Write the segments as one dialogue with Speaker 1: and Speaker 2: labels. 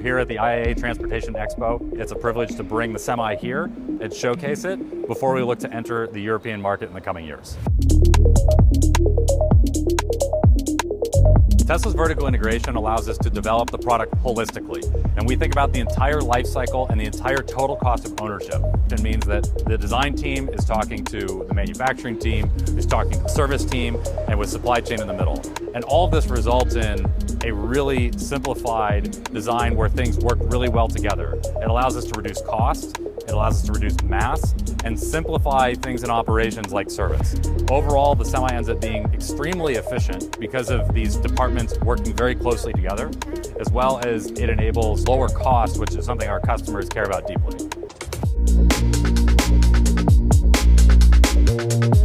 Speaker 1: We're here at the IAA Transportation Expo. It's a privilege to bring the Semi here and showcase it before we look to enter the European market in the coming years. Tesla's vertical integration allows us to develop the product holistically, and we think about the entire life cycle and the entire total cost of ownership. It means that the design team is talking to the manufacturing team, is talking to the service team, and with supply chain in the middle. And all of this results in a really simplified design where things work really well together. It allows us to reduce cost, it allows us to reduce mass, and simplify things in operations like service. Overall, the Semi ends up being extremely efficient because of these departments working very closely together, as well as it enables lower cost, which is something our customers care about deeply.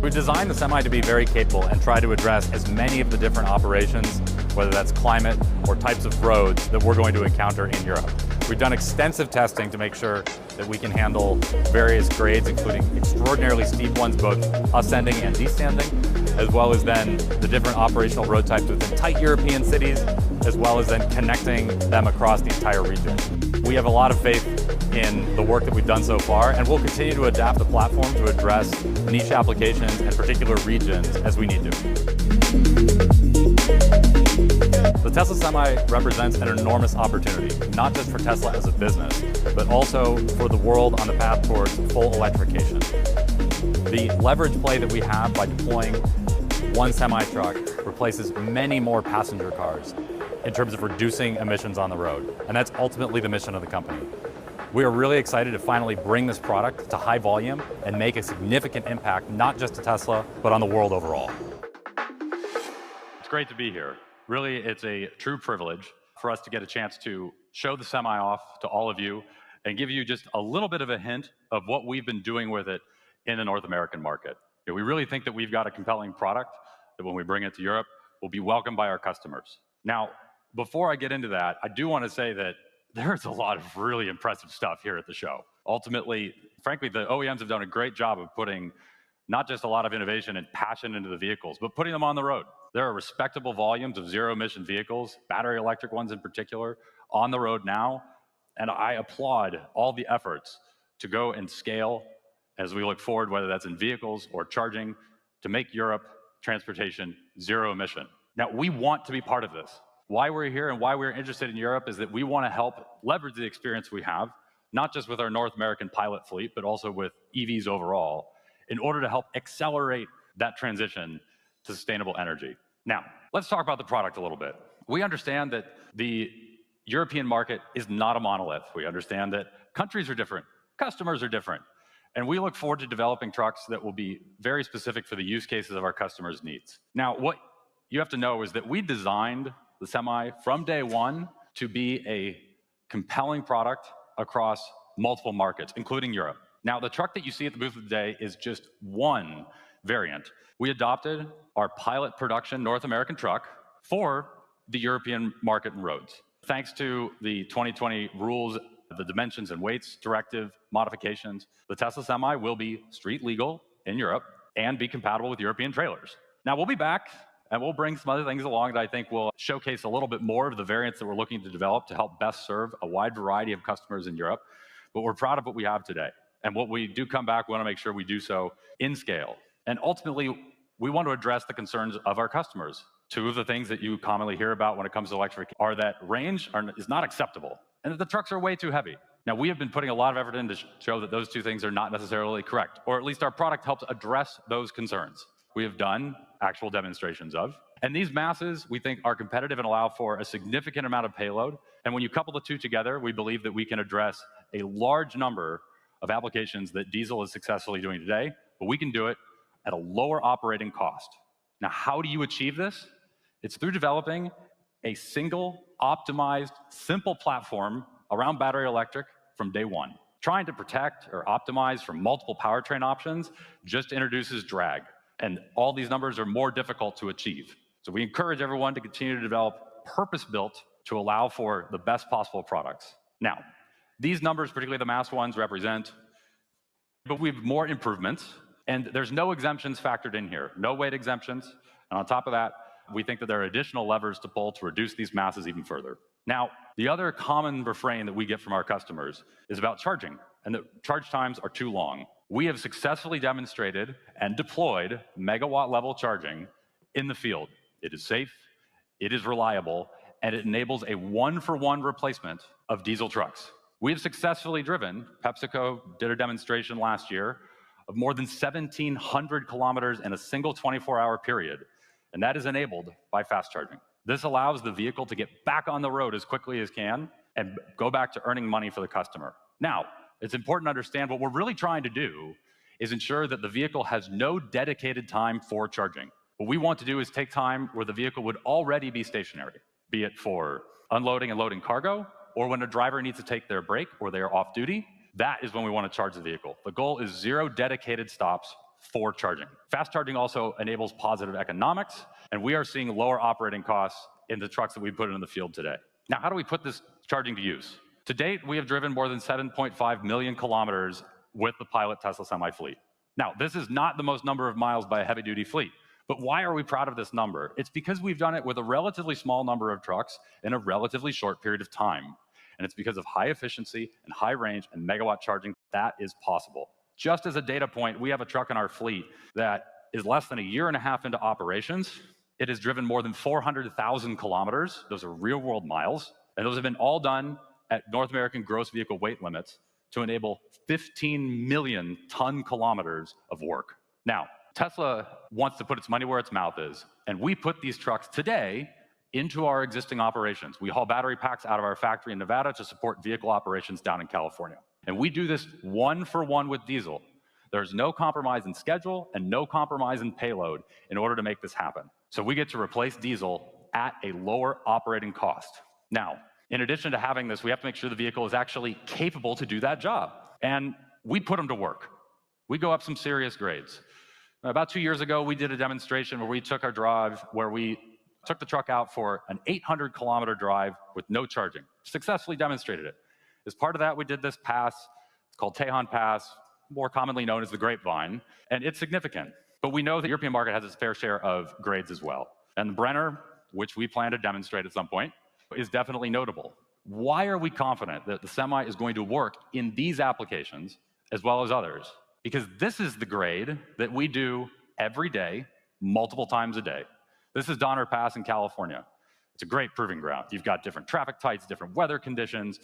Speaker 1: We designed the Semi to be very capable and try to address as many of the different operations, whether that's climate or types of roads that we're going to encounter in Europe. We've done extensive testing to make sure that we can handle various grades, including extraordinarily steep ones, both ascending and descending, as well as then the different operational road types within tight European cities, as well as then connecting them across the entire region. We have a lot of faith in the work that we've done so far, and we'll continue to adapt the platform to address niche applications and particular regions as we need to. The Tesla Semi represents an enormous opportunity, not just for Tesla as a business, but also for the world on the path towards full electrification. The leverage play that we have by deploying one semi-truck replaces many more passenger cars in terms of reducing emissions on the road, and that's ultimately the mission of the company. We are really excited to finally bring this product to high volume and make a significant impact, not just to Tesla, but on the world overall. It's great to be here. Really, it's a true privilege for us to get a chance to show the Semi off to all of you and give you just a little bit of a hint of what we've been doing with it in the North American market. We really think that we've got a compelling product that when we bring it to Europe, will be welcomed by our customers. Now, before I get into that, I do want to say that there's a lot of really impressive stuff here at the show. Ultimately, frankly, the OEMs have done a great job of putting not just a lot of innovation and passion into the vehicles, but putting them on the road. There are respectable volumes of zero-emission vehicles, battery electric ones in particular, on the road now, and I applaud all the efforts to go and scale as we look forward, whether that's in vehicles or charging, to make Europe transportation zero emission. Now, we want to be part of this. Why we're here and why we're interested in Europe is that we want to help leverage the experience we have, not just with our North American pilot fleet, but also with EVs overall, in order to help accelerate that transition to sustainable energy. Now, let's talk about the product a little bit. We understand that the European market is not a monolith. We understand that countries are different, customers are different, and we look forward to developing trucks that will be very specific for the use cases of our customers' needs. Now, what you have to know is that we designed the Semi from day one to be a compelling product across multiple markets, including Europe. Now, the truck that you see at the booth today is just one variant. We adopted our pilot production North American truck for the European market and roads. Thanks to the 2020 rules, the dimensions and weights directive modifications, the Tesla Semi will be street legal in Europe and be compatible with European trailers. Now, we'll be back and we'll bring some other things along that I think will showcase a little bit more of the variants that we're looking to develop to help best serve a wide variety of customers in Europe. But we're proud of what we have today. And what we do come back, we want to make sure we do so in scale. And ultimately, we want to address the concerns of our customers. Two of the things that you commonly hear about when it comes to electric are that range is not acceptable and that the trucks are way too heavy. Now, we have been putting a lot of effort in to show that those two things are not necessarily correct, or at least our product helps address those concerns. We have done actual demonstrations of. And these masses, we think, are competitive and allow for a significant amount of payload. And when you couple the two together, we believe that we can address a large number of applications that diesel is successfully doing today, but we can do it at a lower operating cost. Now, how do you achieve this? It's through developing a single, optimized, simple platform around battery electric from day one. Trying to protect or optimize from multiple powertrain options just introduces drag. And all these numbers are more difficult to achieve. So we encourage everyone to continue to develop purpose-built to allow for the best possible products. Now, these numbers, particularly the mass ones, represent, but we have more improvements, and there's no exemptions factored in here, no weight exemptions. And on top of that, we think that there are additional levers to pull to reduce these masses even further. Now, the other common refrain that we get from our customers is about charging, and that charge times are too long. We have successfully demonstrated and deployed megawatt level charging in the field. It is safe, it is reliable, and it enables a one-for-one replacement of diesel trucks. We have successfully driven, PepsiCo did a demonstration last year, of more than 1,700 kilometers in a single 24-hour period, and that is enabled by fast charging. This allows the vehicle to get back on the road as quickly as can and go back to earning money for the customer. Now, it's important to understand what we're really trying to do is ensure that the vehicle has no dedicated time for charging. What we want to do is take time where the vehicle would already be stationary, be it for unloading and loading cargo, or when a driver needs to take their break or they are off duty. That is when we want to charge the vehicle. The goal is 0 dedicated stops for charging. Fast charging also enables positive economics, and we are seeing lower operating costs in the trucks that we put in the field today. Now, how do we put this charging to use? To date, we have driven more than 7.5 million kilometers with the pilot Tesla Semi fleet. Now, this is not the most number of miles by a heavy-duty fleet, but why are we proud of this number? It's because we've done it with a relatively small number of trucks in a relatively short period of time. And it's because of high efficiency and high range and megawatt charging that is possible. Just as a data point, we have a truck in our fleet that is less than a year and a half into operations. It has driven more than 400,000 kilometers. Those are real-world miles. And those have been all done at North American gross vehicle weight limits to enable 15 million ton kilometers of work. Now, Tesla wants to put its money where its mouth is, and we put these trucks today into our existing operations. We haul battery packs out of our factory in Nevada to support vehicle operations down in California. And we do this one-for-one with diesel. There's no compromise in schedule and no compromise in payload in order to make this happen. So we get to replace diesel at a lower operating cost. Now, in addition to having this, we have to make sure the vehicle is actually capable to do that job. And we put them to work. We go up some serious grades. About 2 years ago, we did a demonstration where we took our drive, where we took the truck out for an 800-kilometer drive with no charging. Successfully demonstrated it. As part of that, we did this pass. It's called Tejon Pass, more commonly known as the Grapevine, and it's significant. But we know the European market has its fair share of grades as well. And the Brenner, which we plan to demonstrate at some point, is definitely notable. Why are we confident that the Semi is going to work in these applications as well as others? Because this is the grade that we do every day, multiple times a day. This is Donner Pass in California. It's a great proving ground. You've got different traffic types, different weather conditions,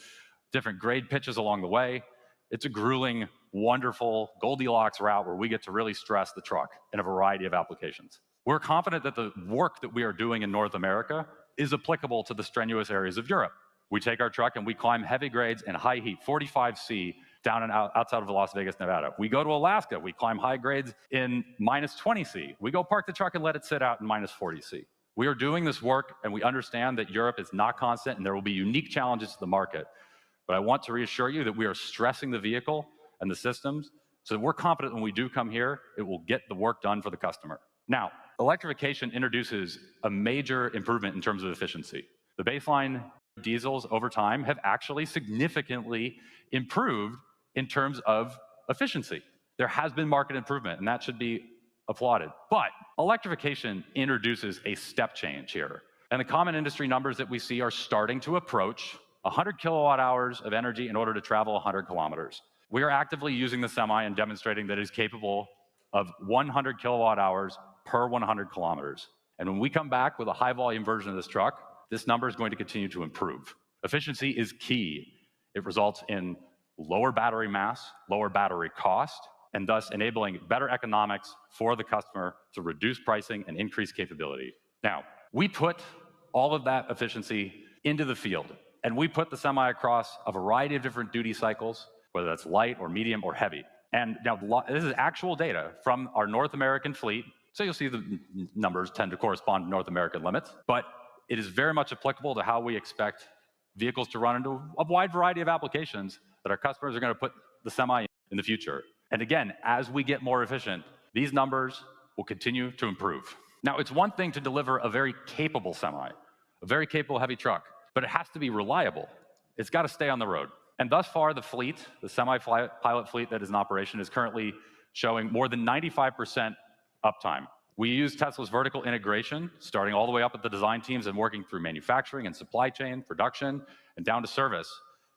Speaker 1: different grade pitches along the way. It's a grueling, wonderful Goldilocks route where we get to really stress the truck in a variety of applications. We're confident that the work that we are doing in North America is applicable to the strenuous areas of Europe. We take our truck and we climb heavy grades in high heat, 45°C, down and outside of Las Vegas, Nevada. We go to Alaska, we climb high grades in minus 20°C. We go park the truck and let it sit out in minus 40°C. We are doing this work, and we understand that Europe is not constant, and there will be unique challenges to the market. But I want to reassure you that we are stressing the vehicle and the systems, so that we're confident when we do come here, it will get the work done for the customer. Now, electrification introduces a major improvement in terms of efficiency. The baseline diesels over time have actually significantly improved in terms of efficiency. There has been market improvement, and that should be applauded. But electrification introduces a step change here. And the common industry numbers that we see are starting to approach 100 kilowatt hours of energy in order to travel 100 kilometers. We are actively using the Semi and demonstrating that it is capable of 100 kilowatt hours per 100 kilometers. And when we come back with a high volume version of this truck, this number is going to continue to improve. Efficiency is key. It results in lower battery mass, lower battery cost, and thus enabling better economics for the customer to reduce pricing and increase capability. Now, we put all of that efficiency into the field, and we put the Semi across a variety of different duty cycles, whether that's light or medium or heavy. And now this is actual data from our North American fleet, so you'll see the numbers tend to correspond to North American limits, but it is very much applicable to how we expect vehicles to run into a wide variety of applications that our customers are going to put the Semi in the future. And again, as we get more efficient, these numbers will continue to improve. Now, it's one thing to deliver a very capable Semi, a very capable heavy truck, but it has to be reliable. It's got to stay on the road. And thus far, the fleet, the Semi pilot fleet that is in operation, is currently showing more than 95% uptime. We use Tesla's vertical integration, starting all the way up at the design teams and working through manufacturing and supply chain, production, and down to service,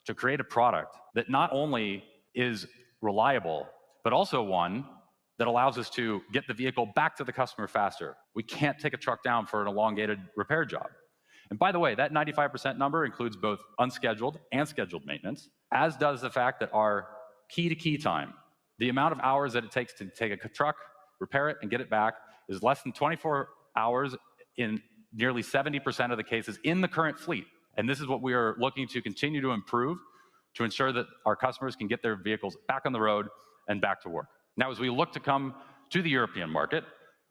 Speaker 1: to create a product that not only is reliable, but also one that allows us to get the vehicle back to the customer faster. We can't take a truck down for an elongated repair job. And by the way, that 95% number includes both unscheduled and scheduled maintenance, as does the fact that our key-to-key time, the amount of hours that it takes to take a truck, repair it, and get it back, is less than 24 hours in nearly 70% of the cases in the current fleet. And this is what we are looking to continue to improve to ensure that our customers can get their vehicles back on the road and back to work. Now, as we look to come to the European market,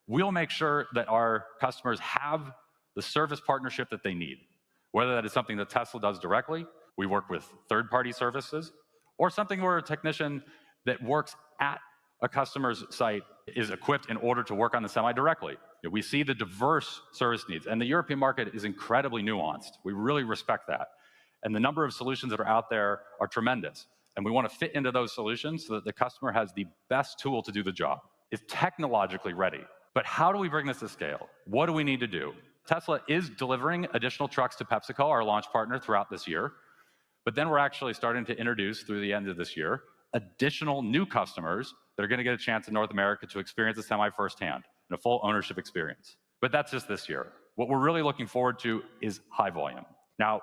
Speaker 1: we'll make sure that our customers have the service partnership that they need, whether that is something that Tesla does directly, we work with third-party services, or something where a technician that works at a customer's site is equipped in order to work on the semi directly. We see the diverse service needs, and the European market is incredibly nuanced. We really respect that. And the number of solutions that are out there are tremendous. And we want to fit into those solutions so that the customer has the best tool to do the job. It's technologically ready. But how do we bring this to scale? What do we need to do? Tesla is delivering additional trucks to PepsiCo, our launch partner, throughout this year. But then we're actually starting to introduce, through the end of this year, additional new customers that are going to get a chance in North America to experience the semi firsthand and a full ownership experience. But that's just this year. What we're really looking forward to is high volume. Now,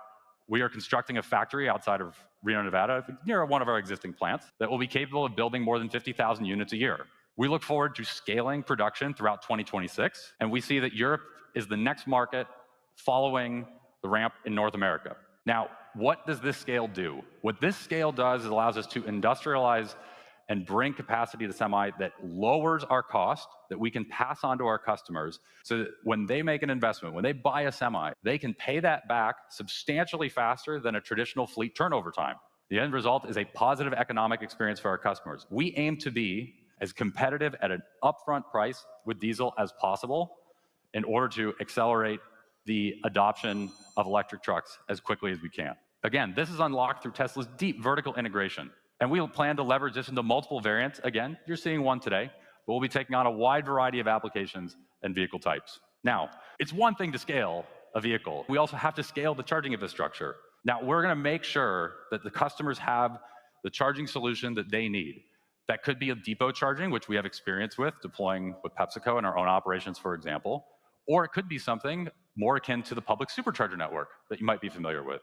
Speaker 1: we are constructing a factory outside of Reno, Nevada, near one of our existing plants, that will be capable of building more than 50,000 units a year. We look forward to scaling production throughout 2026, and we see that Europe is the next market following the ramp in North America. Now, what does this scale do? What this scale does is allows us to industrialize and bring capacity to semi that lowers our cost, that we can pass on to our customers, so that when they make an investment, when they buy a semi, they can pay that back substantially faster than a traditional fleet turnover time. The end result is a positive economic experience for our customers. We aim to be as competitive at an upfront price with diesel as possible in order to accelerate the adoption of electric trucks as quickly as we can. Again, this is unlocked through Tesla's deep vertical integration. And we'll plan to leverage this into multiple variants. Again, you're seeing one today, but we'll be taking on a wide variety of applications and vehicle types. Now, it's one thing to scale a vehicle. We also have to scale the charging infrastructure. Now, we're going to make sure that the customers have the charging solution that they need. That could be a depot charging, which we have experience with, deploying with PepsiCo in our own operations, for example. Or it could be something more akin to the public supercharger network that you might be familiar with.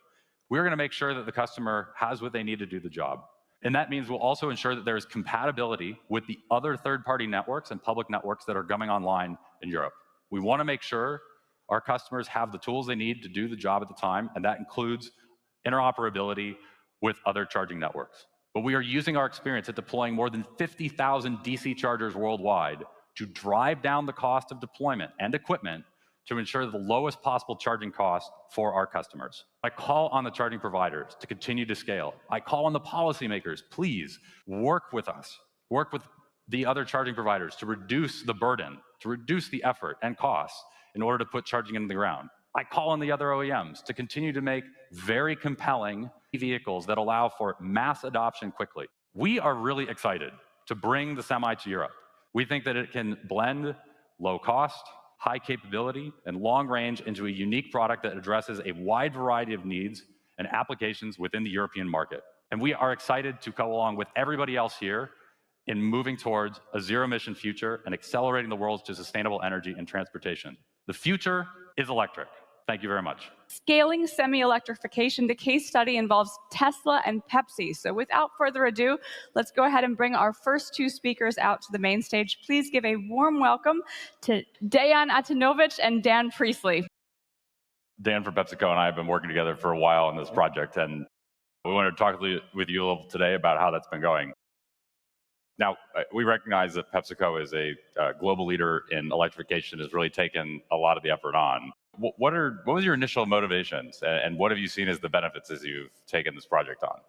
Speaker 1: We're going to make sure that the customer has what they need to do the job. And that means we'll also ensure that there is compatibility with the other third-party networks and public networks that are coming online in Europe. We want to make sure our customers have the tools they need to do the job at the time, and that includes interoperability with other charging networks. But we are using our experience at deploying more than 50,000 DC chargers worldwide to drive down the cost of deployment and equipment to ensure the lowest possible charging cost for our customers. I call on the charging providers to continue to scale. I call on the policymakers, please work with us, work with the other charging providers to reduce the burden, to reduce the effort and costs in order to put charging into the ground. I call on the other OEMs to continue to make very compelling vehicles that allow for mass adoption quickly. We are really excited to bring the semi to Europe. We think that it can blend low cost, high capability, and long range into a unique product that addresses a wide variety of needs and applications within the European market. And we are excited to go along with everybody else here in moving towards a zero-emission future and accelerating the world to sustainable energy and transportation. The future is electric. Thank you very much.
Speaker 2: Scaling semi-electrification, the case study involves Tesla and Pepsi. So without further ado, let's go ahead and bring our first two speakers out to the main stage. Please give a warm welcome to Dejan Atinovich and Dan Priestley.
Speaker 1: Dan from PepsiCo and I have been working together for a while on this project, and we wanted to talk with you a little today about how that's been going. Now, we recognize that PepsiCo is a global leader in electrification, has really taken a lot of the effort on. What was your initial motivations, and what have you seen as the benefits as you've taken this project on?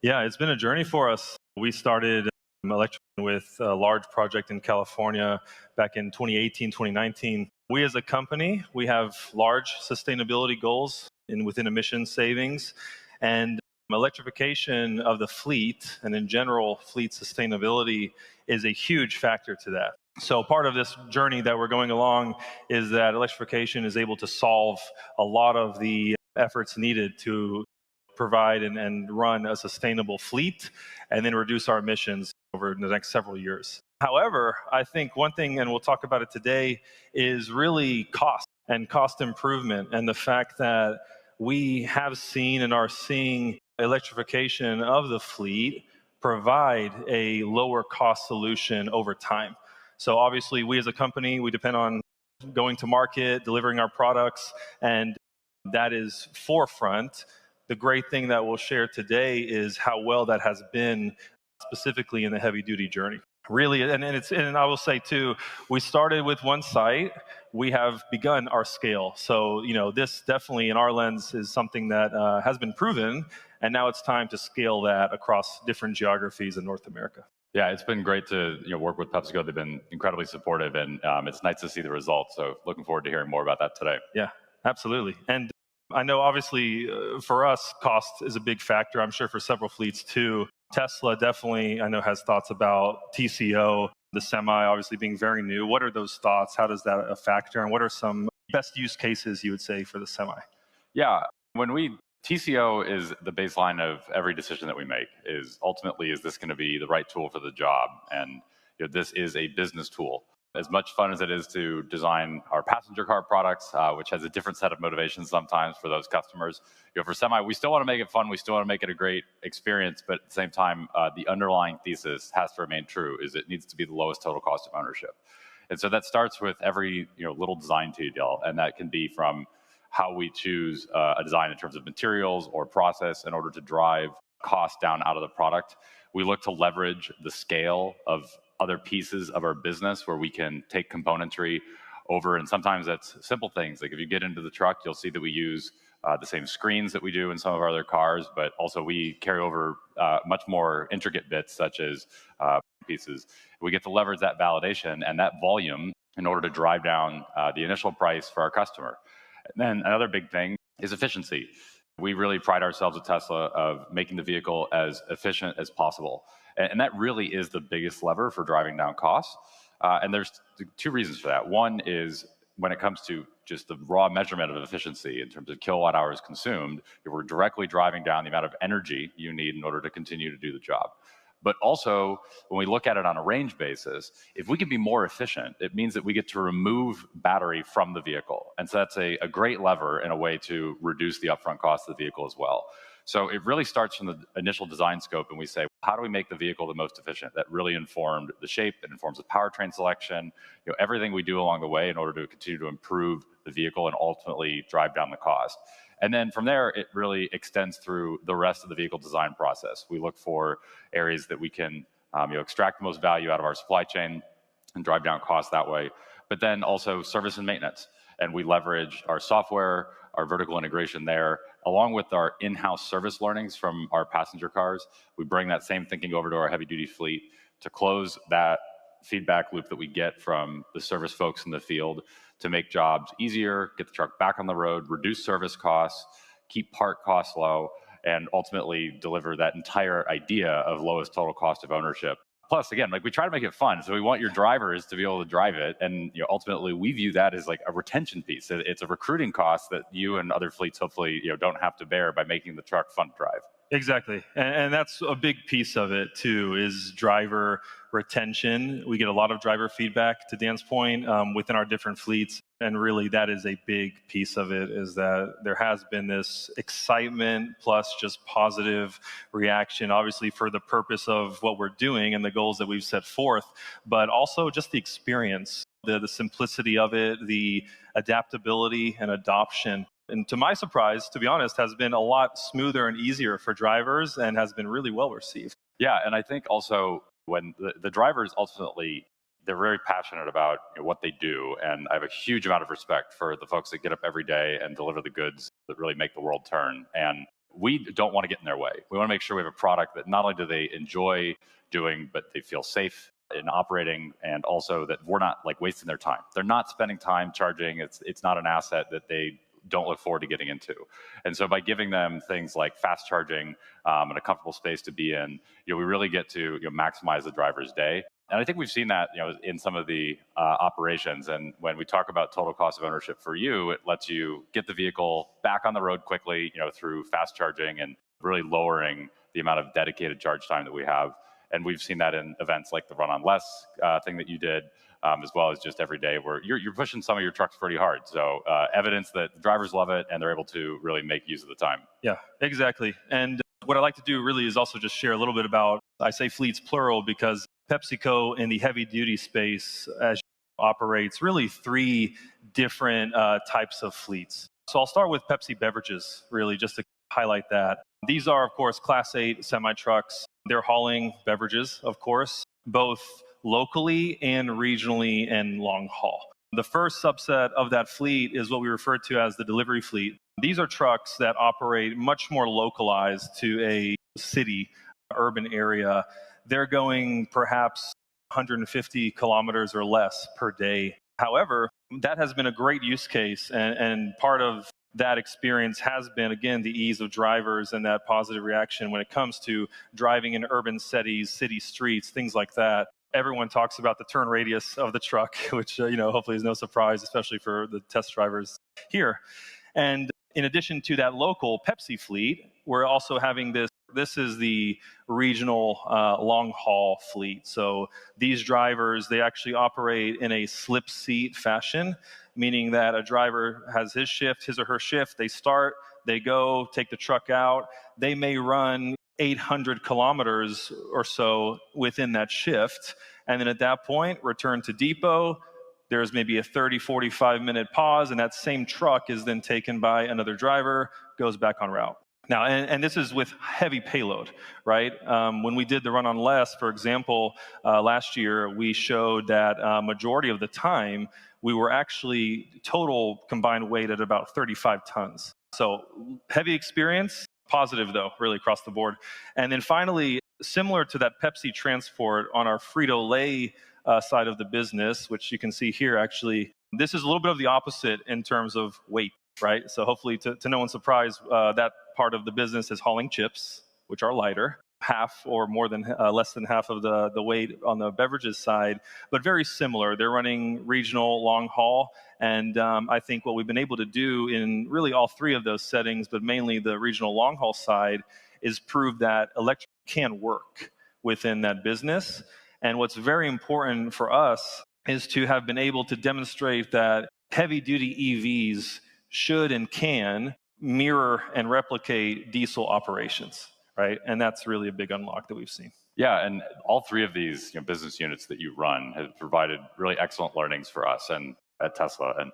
Speaker 3: Yeah, it's been a journey for us. We started electrification with a large project in California back in 2018, 2019. We as a company, we have large sustainability goals within emission savings, and electrification of the fleet and in general fleet sustainability is a huge factor to that. So part of this journey that we're going along is that electrification is able to solve a lot of the efforts needed to provide and run a sustainable fleet and then reduce our emissions over the next several years. However, I think one thing, and we'll talk about it today, is really cost and cost improvement, and the fact that we have seen and are seeing electrification of the fleet provide a lower cost solution over time. So obviously, we as a company, we depend on going to market, delivering our products, and that is forefront. The great thing that we'll share today is how well that has been specifically in the heavy duty journey. Really, and I will say too, we started with one site. We have begun our scale. So, this definitely in our lens is something that has been proven, and now it's time to scale that across different geographies in North America.
Speaker 1: Yeah, it's been great to work with PepsiCo. They've been incredibly supportive, and it's nice to see the results. So looking forward to hearing more about that today.
Speaker 3: Yeah, absolutely. And I know obviously for us, cost is a big factor. I'm sure for several fleets too. Tesla definitely, I know, has thoughts about TCO, the semi obviously being very new. What are those thoughts? How does that factor? And what are some best use cases you would say for the semi?
Speaker 1: Yeah, TCO is the baseline of every decision that we make. Is ultimately, is this going to be the right tool for the job? And this is a business tool. As much fun as it is to design our passenger car products, which has a different set of motivations sometimes for those customers. For semi, we still want to make it fun. We still want to make it a great experience, but at the same time, the underlying thesis has to remain true: is it needs to be the lowest total cost of ownership. And so that starts with every little design detail, and that can be from how we choose a design in terms of materials or process in order to drive cost down out of the product. We look to leverage the scale of other pieces of our business where we can take componentry over, and sometimes that's simple things. Like if you get into the truck, you'll see that we use the same screens that we do in some of our other cars, but also we carry over much more intricate bits such as pieces. We get to leverage that validation and that volume in order to drive down the initial price for our customer. And then another big thing is efficiency. We really pride ourselves at Tesla of making the vehicle as efficient as possible. And that really is the biggest lever for driving down costs. And there's two reasons for that. One is when it comes to just the raw measurement of efficiency in terms of kilowatt hours consumed, we're directly driving down the amount of energy you need in order to continue to do the job. But also, when we look at it on a range basis, if we can be more efficient, it means that we get to remove battery from the vehicle. And so that's a great lever in a way to reduce the upfront cost of the vehicle as well. So it really starts from the initial design scope, and we say, how do we make the vehicle the most efficient? That really informed the shape, it informs the powertrain selection, everything we do along the way in order to continue to improve the vehicle and ultimately drive down the cost. And then from there, it really extends through the rest of the vehicle design process. We look for areas that we can extract the most value out of our supply chain and drive down costs that way. But then also service and maintenance. And we leverage our software, our vertical integration there, along with our in-house service learnings from our passenger cars. We bring that same thinking over to our heavy-duty fleet to close that feedback loop that we get from the service folks in the field to make jobs easier, get the truck back on the road, reduce service costs, keep part costs low, and ultimately deliver that entire idea of lowest total cost of ownership. Plus, again, we try to make it fun. So we want your drivers to be able to drive it. And ultimately, we view that as like a retention piece. It's a recruiting cost that you and other fleets hopefully don't have to bear by making the truck fun to drive.
Speaker 3: Exactly. And that's a big piece of it too, is driver retention. We get a lot of driver feedback, to Dan's point, within our different fleets. And really that is a big piece of it, is that there has been this excitement plus just positive reaction, obviously for the purpose of what we're doing and the goals that we've set forth, but also just the experience, the simplicity of it, the adaptability and adoption. And to my surprise, to be honest, has been a lot smoother and easier for drivers and has been really well received.
Speaker 1: Yeah, and I think also when the drivers ultimately, they're very passionate about what they do. And I have a huge amount of respect for the folks that get up every day and deliver the goods that really make the world turn. And we don't want to get in their way. We want to make sure we have a product that not only do they enjoy doing, but they feel safe in operating, and also that we're not wasting their time. They're not spending time charging. It's not an asset that they don't look forward to getting into. And so by giving them things like fast charging and a comfortable space to be in, we really get to maximize the driver's day. And I think we've seen that, in some of the operations. And when we talk about total cost of ownership for you, it lets you get the vehicle back on the road quickly, through fast charging and really lowering the amount of dedicated charge time that we have. And we've seen that in events like the Run on Less thing that you did, as well as just every day where you're pushing some of your trucks pretty hard. So evidence that the drivers love it and they're able to really make use of the time.
Speaker 3: Yeah, exactly. And what I like to do really is also just share a little bit about, I say fleets plural because PepsiCo in the heavy duty space operates really 3 different types of fleets. So I'll start with Pepsi beverages, really, just to highlight that. These are, of course, Class 8 semi-trucks. They're hauling beverages, of course, both locally and regionally and long haul. The first subset of that fleet is what we refer to as the delivery fleet. These are trucks that operate much more localized to a city, urban area. They're going perhaps 150 kilometers or less per day. However, that has been a great use case, and part of that experience has been, again, the ease of drivers and that positive reaction when it comes to driving in urban cities, city streets, things like that. Everyone talks about the turn radius of the truck, which hopefully is no surprise, especially for the test drivers here. And in addition to that local Pepsi fleet, we're also having this is the regional long haul fleet. So these drivers, they actually operate in a slip seat fashion, meaning that a driver has his or her shift, they start, they go, take the truck out, they may run 800 kilometers or so within that shift, and then at that point, return to depot. There's maybe a 30, 45-minute pause, and that same truck is then taken by another driver, goes back on route. Now, and this is with heavy payload, right? When we did the Run on Less, for example, last year, we showed that majority of the time, we were actually total combined weight at about 35 tons. So heavy experience, positive though, really across the board. And then finally, similar to that Pepsi transport on our Frito-Lay side of the business, which you can see here actually, this is a little bit of the opposite in terms of weight, right? So hopefully to no one's surprise, that part of the business is hauling chips, which are lighter, half or more than less than half of the weight on the beverages side, but very similar. They're running regional long haul. And I think what we've been able to do in really all 3 of those settings, but mainly the regional long haul side, is prove that electric can work within that business. And what's very important for us is to have been able to demonstrate that heavy-duty EVs should and can mirror and replicate diesel operations, right? And that's really a big unlock that we've seen.
Speaker 1: Yeah, and all 3 of these business units that you run have provided really excellent learnings for us and at Tesla. And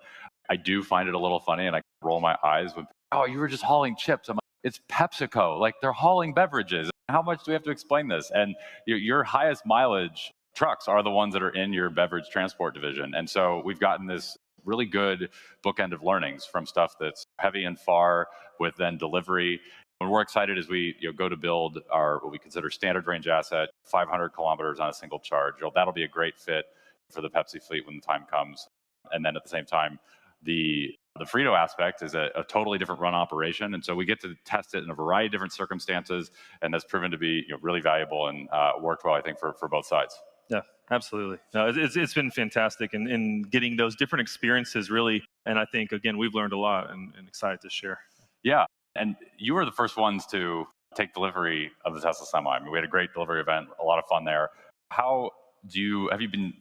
Speaker 1: I do find it a little funny, and I roll my eyes when, oh, you were just hauling chips. I'm like, it's PepsiCo, like they're hauling beverages. How much do we have to explain this? And your highest mileage trucks are the ones that are in your beverage transport division. And so we've gotten this really good bookend of learnings from stuff that's heavy and far with then delivery. And we're excited as we go to build our what we consider standard range asset, 500 kilometers on a single charge. That'll be a great fit for the Pepsi fleet when the time comes. And then at the same time, the Frito aspect is a totally different run operation, and so we get to test it in a variety of different circumstances, and that's proven to be really valuable and worked well, I think, for both sides.
Speaker 3: Yeah, absolutely. No, it's been fantastic in getting those different experiences, really, and I think, again, we've learned a lot and excited to share.
Speaker 1: Yeah, and you were the first ones to take delivery of the Tesla Semi. I mean, we had a great delivery event, a lot of fun there. Can you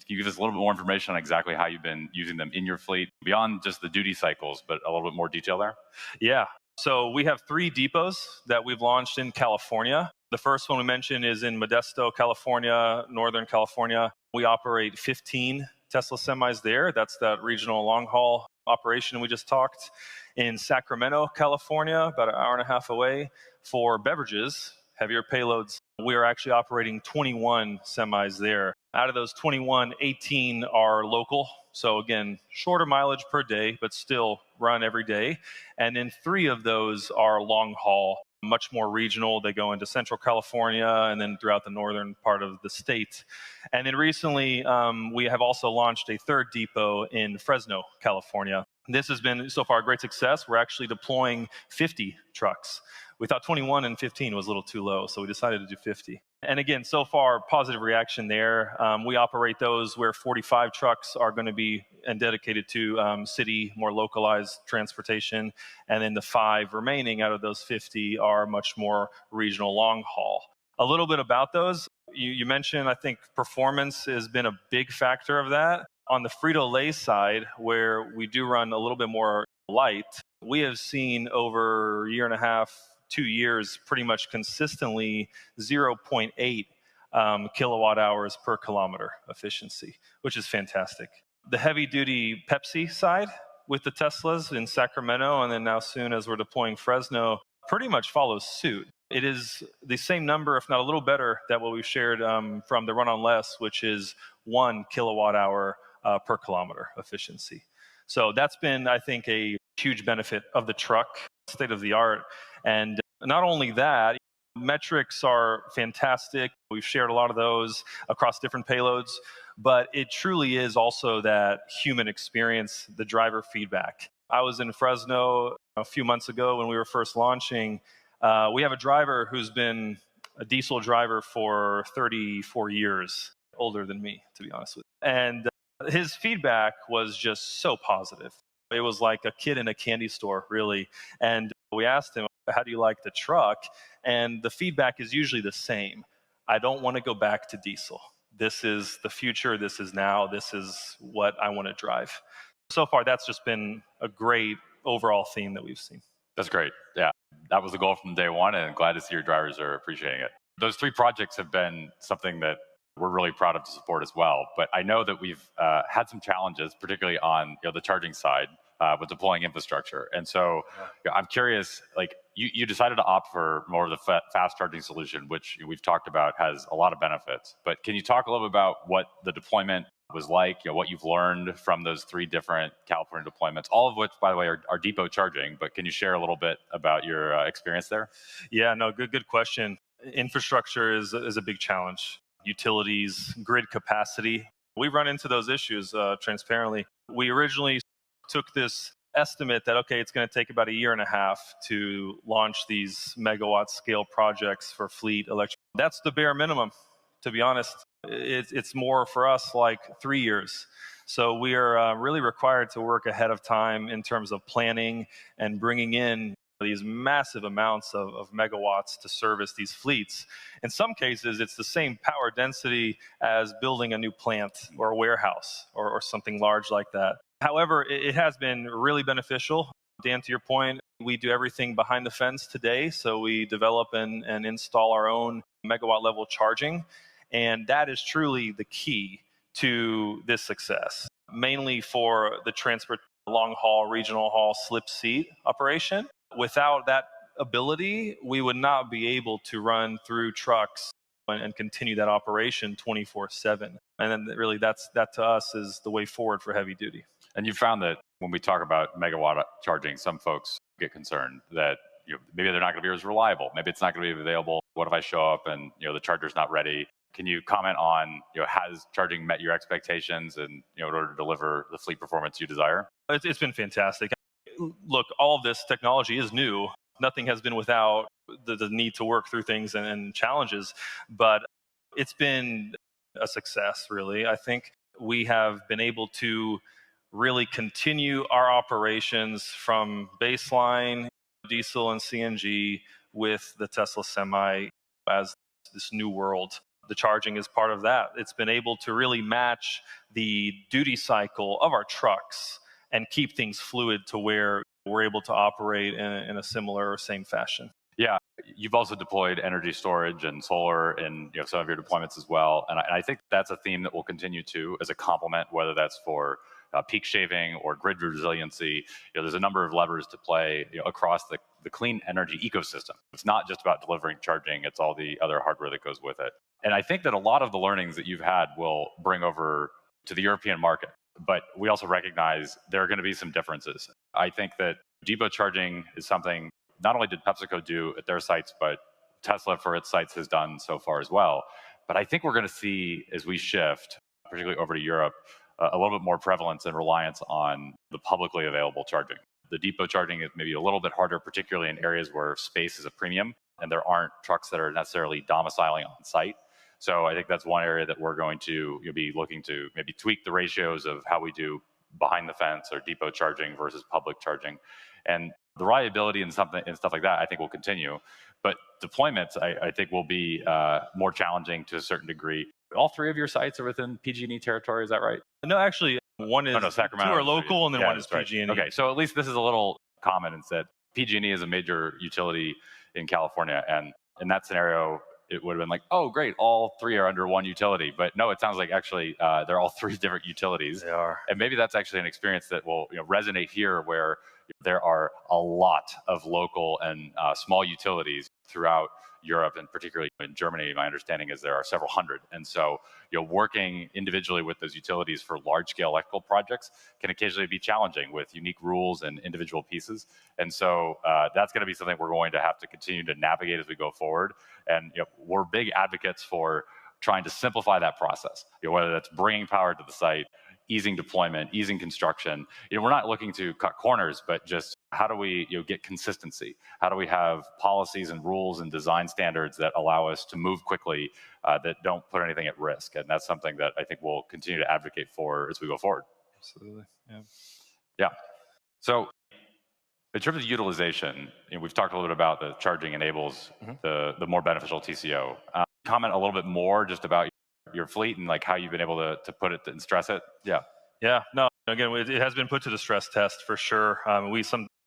Speaker 1: give us a little bit more information on exactly how you've been using them in your fleet beyond just the duty cycles, but a little bit more detail there?
Speaker 3: Yeah. So we have 3 depots that we've launched in California. The first one we mentioned is in Modesto, California, Northern California. We operate 15 Tesla semis there. That's that regional long haul operation we just talked. In Sacramento, California, about an hour and a half away, for beverages, heavier payloads, we are actually operating 21 semis there. Out of those 21, 18 are local. So again, shorter mileage per day, but still run every day. And then 3 of those are long haul, much more regional. They go into Central California and then throughout the northern part of the state. And then recently, we have also launched a 3rd depot in Fresno, California. This has been, so far, a great success. We're actually deploying 50 trucks. We thought 21 and 15 was a little too low, so we decided to do 50. And again, so far, positive reaction there. We operate those where 45 trucks are going to be and dedicated to city, more localized transportation. And then the 5 remaining out of those 50 are much more regional long haul. A little bit about those. You mentioned, I think, performance has been a big factor of that. On the Frito-Lay side, where we do run a little bit more light, we have seen over a year and a half, 2 years, pretty much consistently 0.8 kilowatt hours per kilometer efficiency, which is fantastic. The heavy-duty Pepsi side with the Teslas in Sacramento, and then now soon as we're deploying Fresno, pretty much follows suit. It is the same number, if not a little better, than what we've shared from the Run on Less, which is 1 kilowatt hour per kilometer efficiency. So that's been, I think, a huge benefit of the truck, state of the art. And not only that, metrics are fantastic. We've shared a lot of those across different payloads, but it truly is also that human experience, the driver feedback. I was in Fresno a few months ago when we were first launching. We have a driver who's been a diesel driver for 34 years, older than me, to be honest with you. And his feedback was just so positive. It was like a kid in a candy store, really. And we asked him, how do you like the truck? And the feedback is usually the same. I don't want to go back to diesel. This is the future. This is now. This is what I want to drive. So far, that's just been a great overall theme that we've seen.
Speaker 4: That's great. Yeah, that was the goal from day one, and glad to see your drivers are appreciating it. Those 3 projects have been something that we're really proud of to support as well. But I know that we've had some challenges, particularly on the charging side with deploying infrastructure. And so I'm curious, like you decided to opt for more of the fast charging solution, which we've talked about has a lot of benefits. But can you talk a little bit about what the deployment was like, what you've learned from those 3 different California deployments, all of which, by the way, are depot charging, but can you share a little bit about your experience there?
Speaker 3: Yeah, no, good question. Infrastructure is a big challenge. Utilities, grid capacity. We run into those issues transparently. We originally took this estimate that, okay, it's going to take about a year and a half to launch these megawatt scale projects for fleet electric. That's the bare minimum, to be honest. It's more for us like 3 years. So we are really required to work ahead of time in terms of planning and bringing in these massive amounts of megawatts to service these fleets. In some cases, it's the same power density as building a new plant or a warehouse or something large like that. However, it has been really beneficial. Dan, to your point, we do everything behind the fence today. So we develop and install our own megawatt level charging. And that is truly the key to this success, mainly for the transport long haul, regional haul, slip seat operation. Without that ability, we would not be able to run through trucks and continue that operation 24/7. And then really that to us is the way forward for heavy duty.
Speaker 4: And you found that when we talk about megawatt charging, some folks get concerned that maybe they're not going to be as reliable. Maybe it's not going to be available. What if I show up and the charger's not ready? Can you comment on has charging met your expectations and in order to deliver the fleet performance you desire?
Speaker 3: It's been fantastic. Look, all of this technology is new. Nothing has been without the need to work through things and challenges, but it's been a success, really. I think we have been able to really continue our operations from baseline diesel and CNG with the Tesla Semi as this new world. The charging is part of that. It's been able to really match the duty cycle of our trucks and keep things fluid to where we're able to operate in a similar or same fashion.
Speaker 4: Yeah, you've also deployed energy storage and solar in some of your deployments as well. And I think that's a theme that will continue to as a complement, whether that's for peak shaving or grid resiliency. There's a number of levers to play across the clean energy ecosystem. It's not just about delivering charging, it's all the other hardware that goes with it. And I think that a lot of the learnings that you've had will bring over to the European market. But we also recognize there are going to be some differences. I think that depot charging is something not only did PepsiCo do at their sites, but Tesla for its sites has done so far as well. But I think we're going to see, as we shift, particularly over to Europe, a little bit more prevalence and reliance on the publicly available charging. The depot charging is maybe a little bit harder, particularly in areas where space is a premium. and there aren't trucks that are necessarily domiciling on site. So I think that's one area that we're going to be looking to maybe tweak the ratios of how we do behind the fence or depot charging versus public charging. And the reliability and stuff like that, I think will continue. But deployments, I think, will be more challenging to a certain degree. All three of your sites are within PG&E territory, is that right?
Speaker 3: No, actually, one is
Speaker 4: Sacramento.
Speaker 3: Two are local, and then one is
Speaker 4: right.
Speaker 3: PG&E.
Speaker 4: Okay, so at least this is a little common in that PG&E is a major utility in California, and in that scenario, it would have been like, oh, great, all three are under one utility. But no, it sounds like actually they're all three different utilities.
Speaker 3: They are.
Speaker 4: And maybe that's actually an experience that will resonate here, where there are a lot of local and small utilities throughout Europe, and particularly in Germany. My understanding is there are several hundred. And so working individually with those utilities for large-scale electrical projects can occasionally be challenging with unique rules and individual pieces. And so that's going to be something we're going to have to continue to navigate as we go forward. And we're big advocates for trying to simplify that process, whether that's bringing power to the site, easing deployment, easing construction. We're not looking to cut corners, but just how do we get consistency? How do we have policies and rules and design standards that allow us to move quickly, that don't put anything at risk? And that's something that I think we'll continue to advocate for as we go forward.
Speaker 3: Absolutely.
Speaker 4: Yeah. So in terms of utilization, we've talked a little bit about the charging enables the more beneficial TCO. Comment a little bit more just about your fleet and like how you've been able to put it and stress it.
Speaker 3: Yeah. No. Again, it has been put to the stress test for sure.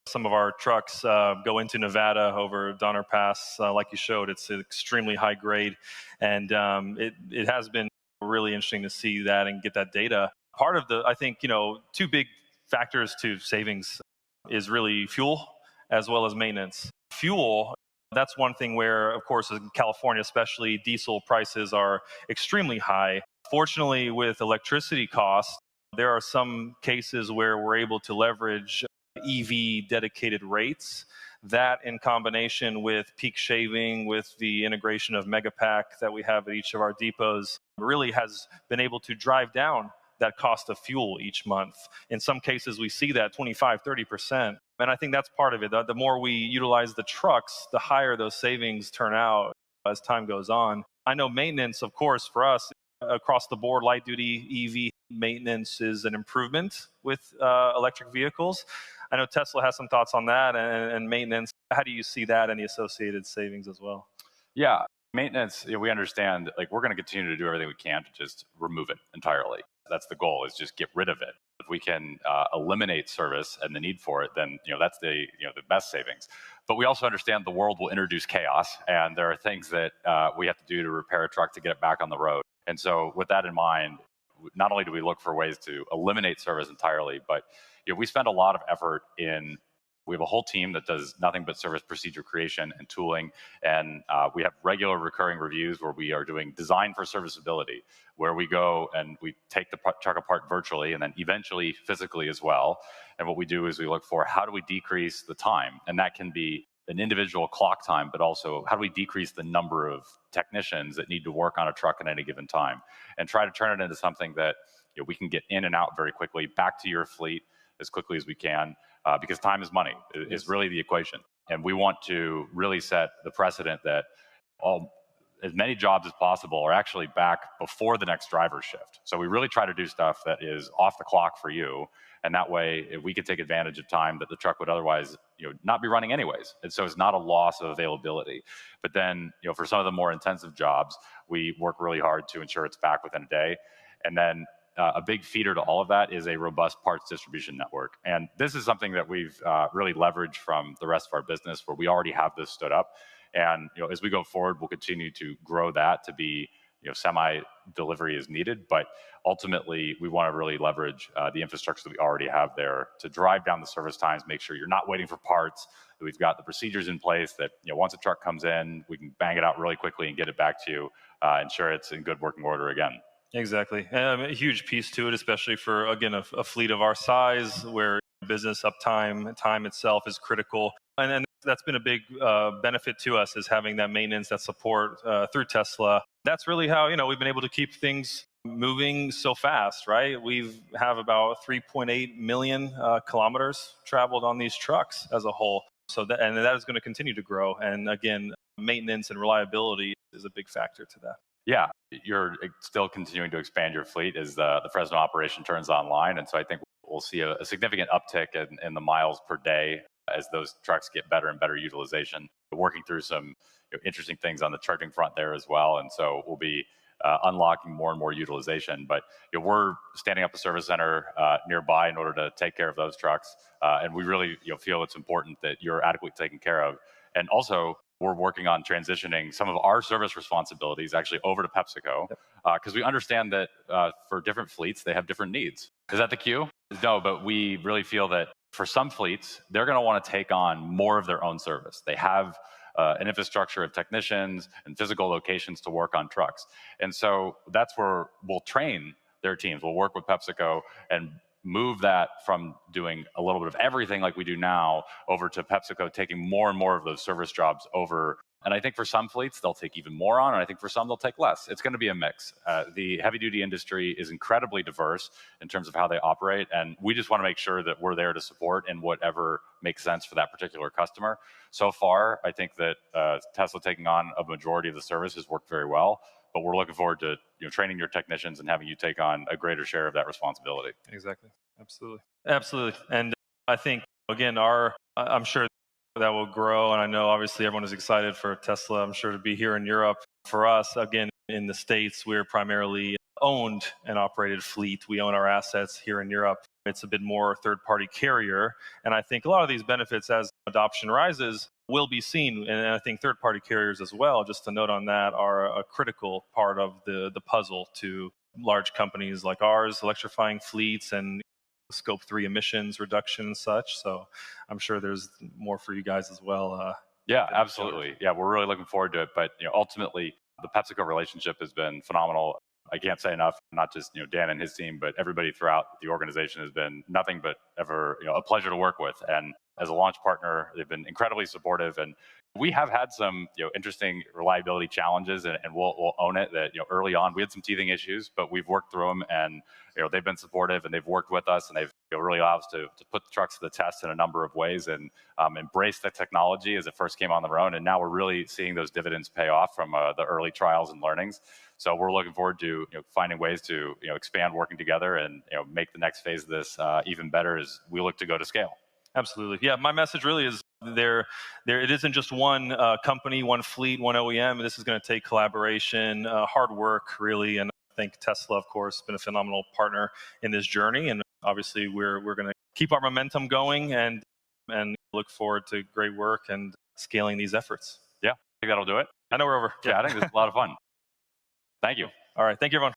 Speaker 3: Some of our trucks go into Nevada over Donner Pass, like you showed. It's extremely high grade, and it has been really interesting to see that and get that data. Part of I think two big factors to savings is really fuel as well as maintenance. Fuel. That's one thing where, of course, in California especially, diesel prices are extremely high. Fortunately, with electricity costs, there are some cases where we're able to leverage EV dedicated rates. That, in combination with peak shaving, with the integration of Megapack that we have at each of our depots, really has been able to drive down that cost of fuel each month. In some cases, we see that 25, 30%. And I think that's part of it. The more we utilize the trucks, the higher those savings turn out as time goes on. I know maintenance, of course, for us, across the board, light duty EV maintenance is an improvement with electric vehicles. I know Tesla has some thoughts on that and maintenance. How do you see that and the associated savings as well?
Speaker 4: Yeah, maintenance, we understand, like, we're going to continue to do everything we can to just remove it entirely. That's the goal, is just get rid of it. If we can eliminate service and the need for it, then that's the best savings. But we also understand the world will introduce chaos, and there are things that we have to do to repair a truck to get it back on the road. And so with that in mind, not only do we look for ways to eliminate service entirely, but we spend a lot of effort in. We have a whole team that does nothing but service procedure creation and tooling, and we have regular recurring reviews where we are doing design for serviceability, where we go and we take the truck apart virtually and then eventually physically as well. And what we do is we look for how do we decrease the time, and that can be an individual clock time, but also how do we decrease the number of technicians that need to work on a truck at any given time, and try to turn it into something that we can get in and out very quickly, back to your fleet as quickly as we can. Because time is money is really the equation. And we want to really set the precedent that as many jobs as possible are actually back before the next driver shift. So we really try to do stuff that is off the clock for you. And that way, if we can take advantage of time that the truck would otherwise not be running anyways. And so it's not a loss of availability. But then for some of the more intensive jobs, we work really hard to ensure it's back within a day. And then a big feeder to all of that is a robust parts distribution network. And this is something that we've really leveraged from the rest of our business, where we already have this stood up. And as we go forward, we'll continue to grow that to be semi-delivery as needed. But ultimately, we want to really leverage the infrastructure that we already have there to drive down the service times, make sure you're not waiting for parts, that we've got the procedures in place that once a truck comes in, we can bang it out really quickly and get it back to you, ensure it's in good working order again.
Speaker 3: Exactly. A huge piece to it, especially for, again, a fleet of our size, where business uptime, time itself is critical. And that's been a big benefit to us, is having that maintenance, that support through Tesla. That's really how, we've been able to keep things moving so fast, right? We have about 3.8 million kilometers traveled on these trucks as a whole. So that is going to continue to grow. And again, maintenance and reliability is a big factor to that.
Speaker 4: Yeah, you're still continuing to expand your fleet as the Fresno operation turns online. And so I think we'll see a significant uptick in the miles per day as those trucks get better and better utilization. We're working through some interesting things on the charging front there as well. And so we'll be unlocking more and more utilization. But we're standing up a service center nearby in order to take care of those trucks. And we really feel it's important that you're adequately taken care of. And also, we're working on transitioning some of our service responsibilities actually over to PepsiCo because we understand that for different fleets, they have different needs. Is that the cue? No, but we really feel that for some fleets, they're going to want to take on more of their own service. They have an infrastructure of technicians and physical locations to work on trucks. And so that's where we'll train their teams. We'll work with PepsiCo and move that from doing a little bit of everything like we do now over to PepsiCo taking more and more of those service jobs over. And I think for some fleets, they'll take even more on, and I think for some, they'll take less. It's going to be a mix. The heavy-duty industry is incredibly diverse in terms of how they operate, and we just want to make sure that we're there to support in whatever makes sense for that particular customer. So far, I think that Tesla taking on a majority of the service has worked very well, but we're looking forward to training your technicians and having you take on a greater share of that responsibility.
Speaker 3: Exactly. Absolutely. And I think, again, I'm sure that will grow. And I know obviously everyone is excited for Tesla, I'm sure, to be here in Europe. For us, again, in the States, we're primarily owned and operated fleet. We own our assets here in Europe. It's a bit more third-party carrier. And I think a lot of these benefits as adoption rises will be seen. And I think third-party carriers as well, just to note on that, are a critical part of the puzzle to large companies like ours, electrifying fleets and Scope 3 emissions reduction and such. So I'm sure there's more for you guys as well.
Speaker 4: Yeah, absolutely. Yeah, we're really looking forward to it. But ultimately, the PepsiCo relationship has been phenomenal. I can't say enough. Not just Dan and his team, but everybody throughout the organization has been nothing but ever a pleasure to work with. And as a launch partner, they've been incredibly supportive. And we have had some interesting reliability challenges, and we'll own it. That early on we had some teething issues, but we've worked through them, and they've been supportive, and they've worked with us, and they've really allowed us to put the trucks to the test in a number of ways, and embrace the technology as it first came on their own. And now we're really seeing those dividends pay off from the early trials and learnings. So we're looking forward to finding ways to expand working together and make the next phase of this even better as we look to go to scale.
Speaker 3: Absolutely. Yeah, my message really is it isn't just one company, one fleet, one OEM. This is going to take collaboration, hard work, really. And I think Tesla, of course, has been a phenomenal partner in this journey. And obviously, we're going to keep our momentum going and look forward to great work and scaling these efforts.
Speaker 4: Yeah, I think that'll do it.
Speaker 3: I know we're over.
Speaker 4: Yeah, I think this is a lot of fun. Thank you.
Speaker 3: All right. Thank you, everyone.